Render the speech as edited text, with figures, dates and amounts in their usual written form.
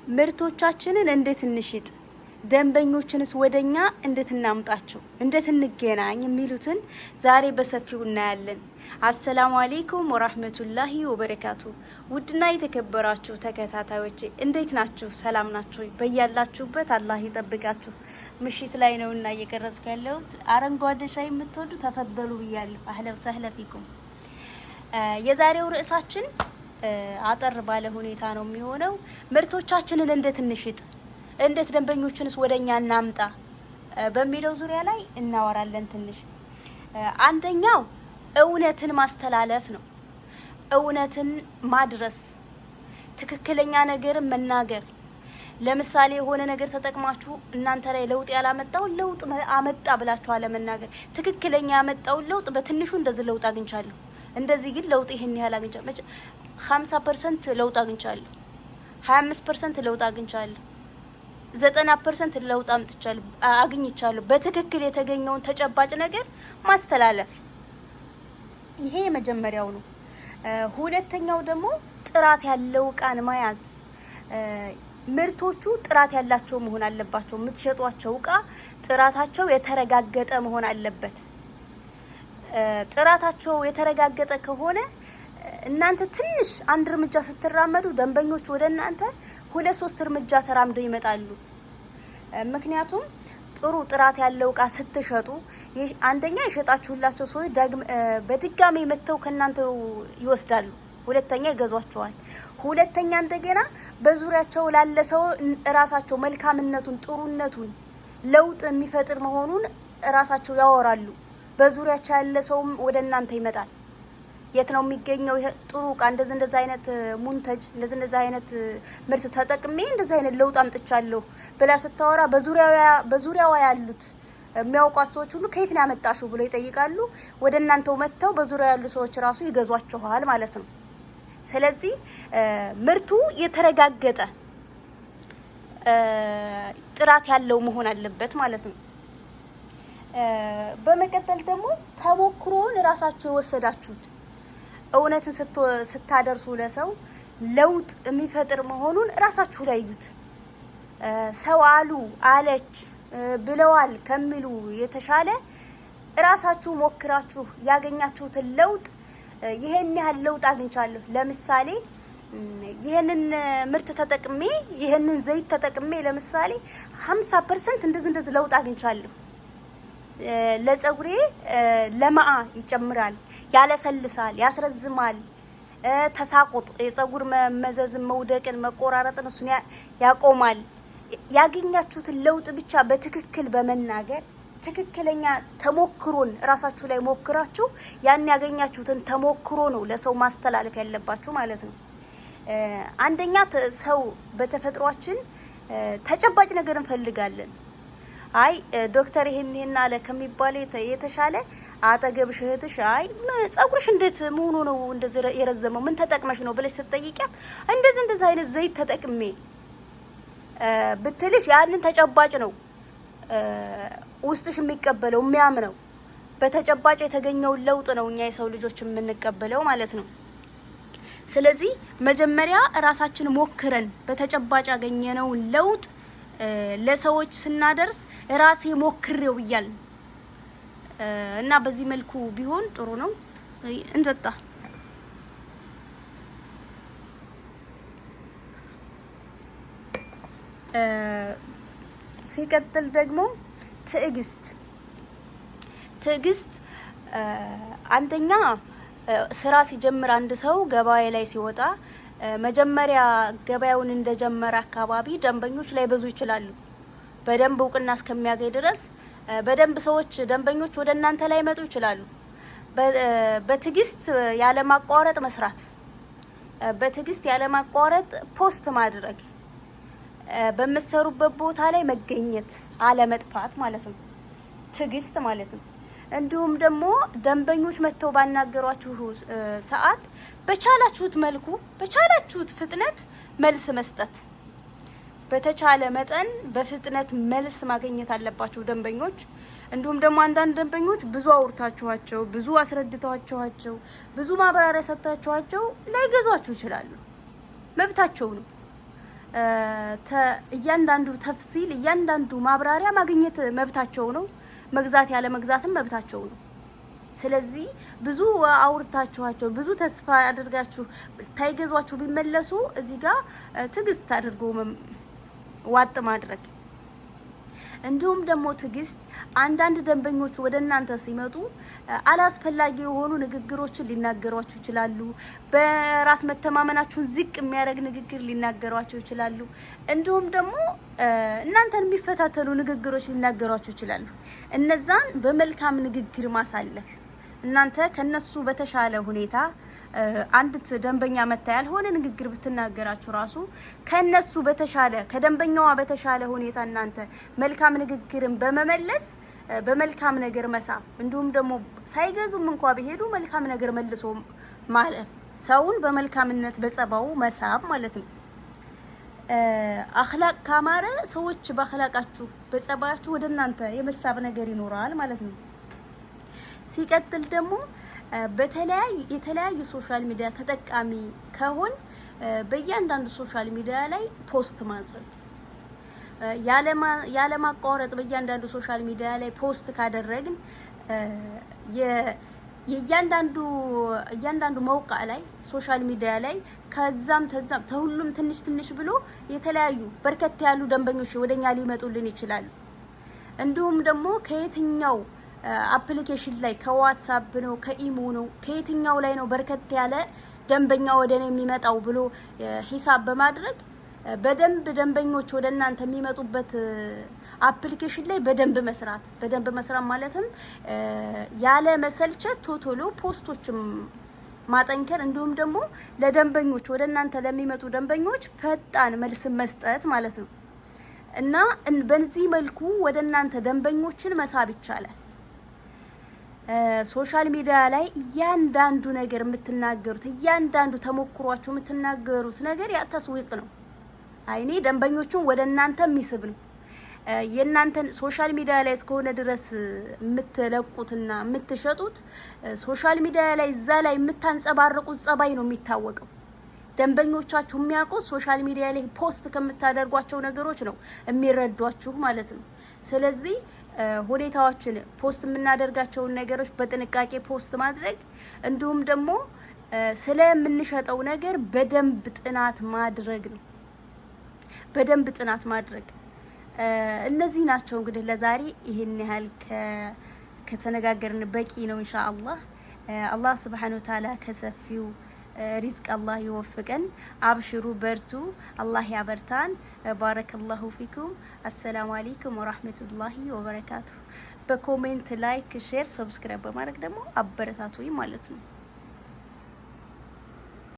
ምርቶቻችንን እንዴት እንሽጥ፣ ደንበኞችንስ ወደኛ እንዴት እናምጣቸው፣ እንዴት እንገናኝ የሚሉትን ዛሬ በሰፊው እናያለን። አሰላሙ አለይኩም ወራህመቱላሂ ወበረካቱ። ውድና የተከበራችሁ ተከታታዮቼ እንዴት ናችሁ? ሰላም ናችሁ? በያላችሁበት አላህ ይጠብቃችሁ። ምሽት ላይ ነውና እየቀረጽኩ ያለሁት። አረንጓዴ ሻይ የምትወዱ ተፈደሉ ብያለሁ። አህለን ወሰህለን ፊኩም። የዛሬው ርዕሳችን አጠር ባለ ሁኔታ ነው የሚሆነው። ምርቶቻችንን እንዴት እንሽጥ፣ እንዴት ደንበኞችንስ ወደኛ እናምጣ በሚለው ዙሪያ ላይ እናወራለን ትንሽ። አንደኛው እውነትን ማስተላለፍ ነው። እውነትን ማድረስ፣ ትክክለኛ ነገርን መናገር። ለምሳሌ የሆነ ነገር ተጠቅማችሁ እናንተ ላይ ለውጥ ያላመጣው ለውጥ አመጣ ብላችሁ አለመናገር። ትክክለኛ ያመጣው ለውጥ በትንሹ እንደዚህ ለውጥ አግኝቻለሁ፣ እንደዚህ ግን ለውጥ ይሄን ያህል አግኝቻለሁ፣ 50% ለውጥ አግኝቻለሁ፣ 25% ለውጥ አግኝቻለሁ፣ 90% ለውጥ አግኝቻለሁ። በትክክል የተገኘውን ተጨባጭ ነገር ማስተላለፍ፣ ይሄ የመጀመሪያው ነው። ሁለተኛው ደግሞ ጥራት ያለው እቃን መያዝ። ምርቶቹ ጥራት ያላቸው መሆን አለባቸው። የምትሸጧቸው እቃ ጥራታቸው የተረጋገጠ መሆን አለበት። ጥራታቸው የተረጋገጠ ከሆነ እናንተ ትንሽ አንድ እርምጃ ስትራመዱ ደንበኞች ወደ እናንተ 2-3 እርምጃ ተራምደው ይመጣሉ። ምክንያቱም ጥሩ ጥራት ያለው እቃ ስትሸጡ አንደኛ የሸጣችሁላቸው ሰዎች በድጋሚ መተው ከናንተ ይወስዳሉ፣ ሁለተኛ ይገዟቸዋል። ሁለተኛ እንደገና በዙሪያቸው ላለ ሰው ራሳቸው መልካምነቱን፣ ጥሩነቱን፣ ለውጥ የሚፈጥር መሆኑን ራሳቸው ያወራሉ። በዙሪያቸው ያለ ሰውም ወደ እናንተ ይመጣል። የት ነው የሚገኘው ጥሩ እቃ፣ እንደዚህ አይነት ሙንተጅ፣ እንደዚህ አይነት ምርት ተጠቅሜ እንደዚህ አይነት ለውጥ አምጥቻለሁ ብላ ስታወራ በዙሪያዋ ያሉት የሚያውቋት ሰዎች ሁሉ ከየት ነው ያመጣሽው ብለው ይጠይቃሉ። ወደ እናንተው መተው በዙሪያው ያሉ ሰዎች ራሱ ይገዟቸዋል ማለት ነው። ስለዚህ ምርቱ የተረጋገጠ ጥራት ያለው መሆን አለበት ማለት ነው። በመቀጠል ደግሞ ተሞክሮን ራሳችሁ የወሰዳችሁት እውነትን ስታደርሱ ለሰው ለውጥ የሚፈጥር መሆኑን ራሳችሁ ላይ እዩት። ሰው አሉ፣ አለች፣ ብለዋል ከሚሉ የተሻለ ራሳችሁ ሞክራችሁ ያገኛችሁትን ለውጥ ይሄን ያህል ለውጥ አግኝቻለሁ፣ ለምሳሌ ይሄንን ምርት ተጠቅሜ ይሄንን ዘይት ተጠቅሜ ለምሳሌ 50% እንደዚህ ለውጥ አግኝቻለሁ፣ ለፀጉሬ ለማአ ይጨምራል፣ ያለሰልሳል፣ ያስረዝማል፣ ተሳቁጥ የፀጉር መዘዝን፣ መውደቅን፣ መቆራረጥን እሱን ያቆማል። ያገኛችሁትን ለውጥ ብቻ በትክክል በመናገር ትክክለኛ ተሞክሮን ራሳችሁ ላይ ሞክራችሁ ያን ያገኛችሁትን ተሞክሮ ነው ለሰው ማስተላለፍ ያለባችሁ ማለት ነው። አንደኛ ሰው በተፈጥሯችን ተጨባጭ ነገር እንፈልጋለን። አይ ዶክተር ይሄን አለ ከሚባል የተሻለ አጠገብሽ እህትሽ አይ ፀጉርሽ እንዴት መሆኑ ነው እንደዚህ የረዘመው ምን ተጠቅመሽ ነው ብለሽ ስትጠይቂያት እንደዚህ አይነት ዘይት ተጠቅሜ ብትልሽ ያንን ተጨባጭ ነው ውስጥሽ የሚቀበለው የሚያምነው። በተጨባጭ የተገኘው ለውጥ ነው እኛ የሰው ልጆች የምንቀበለው ማለት ነው። ስለዚህ መጀመሪያ ራሳችን ሞክረን በተጨባጭ ያገኘነው ለውጥ ለሰዎች ስናደርስ ራሴ ሞክሬው ይያል እና በዚህ መልኩ ቢሆን ጥሩ ነው። እንጠጣ። ሲቀጥል ደግሞ ትዕግስት አንደኛ ስራ ሲጀምር አንድ ሰው ገበያ ላይ ሲወጣ መጀመሪያ ገበያውን እንደጀመረ አካባቢ ደንበኞች ላይ በዙ ይችላሉ። በደንብ እውቅና እስከሚያገኝ ድረስ በደንብ ደንበኞች ወደ እናንተ ላይ መጡ ይችላሉ። በትዕግስት ያለማቋረጥ መስራት፣ በትዕግስት ያለማቋረጥ ፖስት ማድረግ፣ በመሰሩበት ቦታ ላይ መገኘት፣ አለመጥፋት ማለት ነው ትዕግስት ማለት ነው። እንዲሁም ደግሞ ደንበኞች መተው ባናገሯችሁ ሰዓት በቻላችሁት መልኩ በቻላችሁት ፍጥነት መልስ መስጠት። በተቻለ መጠን በፍጥነት መልስ ማግኘት አለባችሁ ደንበኞች። እንዲሁም ደግሞ አንዳንድ ደንበኞች ብዙ አውርታችኋቸው፣ ብዙ አስረድታችኋቸው፣ ብዙ ማብራሪያ ሰጥታችኋቸው ላይገዟችሁ ይችላሉ። መብታቸው ነው። እያንዳንዱ ተፍሲል እያንዳንዱ ማብራሪያ ማግኘት መብታቸው ነው። መግዛት ያለ መግዛትም መብታቸው ነው። ስለዚህ ብዙ አውርታችኋቸው ብዙ ተስፋ አድርጋችሁ ታይገዟችሁ ቢመለሱ እዚህ ጋር ትግስት አድርጎ ዋጥ ማድረግ። እንዲሁም ደግሞ ትግስት አንዳንድ ደንበኞች ወደ እናንተ ሲመጡ አላስፈላጊ የሆኑ ንግግሮችን ሊናገሯችሁ ይችላሉ። በራስ መተማመናችሁን ዝቅ የሚያደርግ ንግግር ሊናገሯችሁ ይችላሉ። እንዲሁም ደግሞ እናንተን የሚፈታተኑ ንግግሮች ሊናገሯችሁ ይችላሉ። እነዛን በመልካም ንግግር ማሳለፍ። እናንተ ከነሱ በተሻለ ሁኔታ አንዲት ደንበኛ መታ ያልሆነ ንግግር ብትናገራችሁ ራሱ ከነሱ በተሻለ ከደንበኛዋ በተሻለ ሁኔታ እናንተ መልካም ንግግርን በመመለስ በመልካም ነገር መሳብ። እንዲሁም ደግሞ ሳይገዙም እንኳን ቢሄዱ መልካም ነገር መልሶ ማለፍ፣ ሰውን በመልካምነት በጸባው መሳብ ማለት ነው። አኽላቅ ካማረ ሰዎች በአኽላቃችሁ በጸባያችሁ ወደ እናንተ የመሳብ ነገር ይኖራል ማለት ነው። ሲቀጥል ደግሞ የተለያዩ ሶሻል ሚዲያ ተጠቃሚ ከሆን በእያንዳንዱ ሶሻል ሚዲያ ላይ ፖስት ማድረግ ያለ ማቋረጥ በእያንዳንዱ ሶሻል ሚዲያ ላይ ፖስት ካደረግን እያንዳንዱ መውቃ ላይ ሶሻል ሚዲያ ላይ ከዛም ተሁሉም ትንሽ ብሎ የተለያዩ በርከት ያሉ ደንበኞች ወደኛ ሊመጡልን ይችላሉ። እንዲሁም ደግሞ ከየትኛው አፕሊኬሽን ላይ ከዋትስአፕ ነው ከኢሞ ነው ከየትኛው ላይ ነው በርከት ያለ ደንበኛ ወደኔ የሚመጣው ብሎ ሂሳብ በማድረግ በደንብ ደንበኞች ወደ እናንተ የሚመጡበት አፕሊኬሽን ላይ በደንብ መስራት ማለትም ያለ መሰልቸት ቶቶሎ ፖስቶችም ማጠንከር። እንዲሁም ደግሞ ለደንበኞች ወደ እናንተ ለሚመጡ ደንበኞች ፈጣን መልስ መስጠት ማለት ነው። እና በዚህ መልኩ ወደ እናንተ ደንበኞችን መሳብ ይቻላል። ሶሻል ሚዲያ ላይ እያንዳንዱ ነገር የምትናገሩት እያንዳንዱ ተሞክሯችሁ የምትናገሩት ነገር ያ ተስዊቅ ነው። አይኔ ደንበኞቹን ወደ እናንተ የሚስብ ነው። የእናንተን ሶሻል ሚዲያ ላይ እስከሆነ ድረስ የምትለቁትና የምትሸጡት ሶሻል ሚዲያ ላይ እዛ ላይ የምታንጸባርቁት ጸባይ ነው የሚታወቀው። ደንበኞቻችሁ የሚያውቁት ሶሻል ሚዲያ ላይ ፖስት ከምታደርጓቸው ነገሮች ነው የሚረዷችሁ ማለት ነው። ስለዚህ ሁኔታዎችን ፖስት የምናደርጋቸውን ነገሮች በጥንቃቄ ፖስት ማድረግ፣ እንዲሁም ደግሞ ስለምንሸጠው ነገር በደንብ ጥናት ማድረግ ነው። በደንብ ጥናት ማድረግ። እነዚህ ናቸው እንግዲህ ለዛሬ ይሄን ያህል ከተነጋገርን በቂ ነው ኢንሻአላህ። አላህ Subhanahu Wa Ta'ala ከሰፊው ሪዝቅ አላህ ይወፍቀን። አብሽሩ በርቱ፣ አላህ ያበርታን። ባረከላሁ ፊኩም። አሰላሙ አለይኩም ወራህመቱላሂ ወበረካቱ። በኮሜንት ላይክ፣ ሼር፣ ሰብስክራይብ በማድረግ ደግሞ አበረታቱኝ ማለት ነው።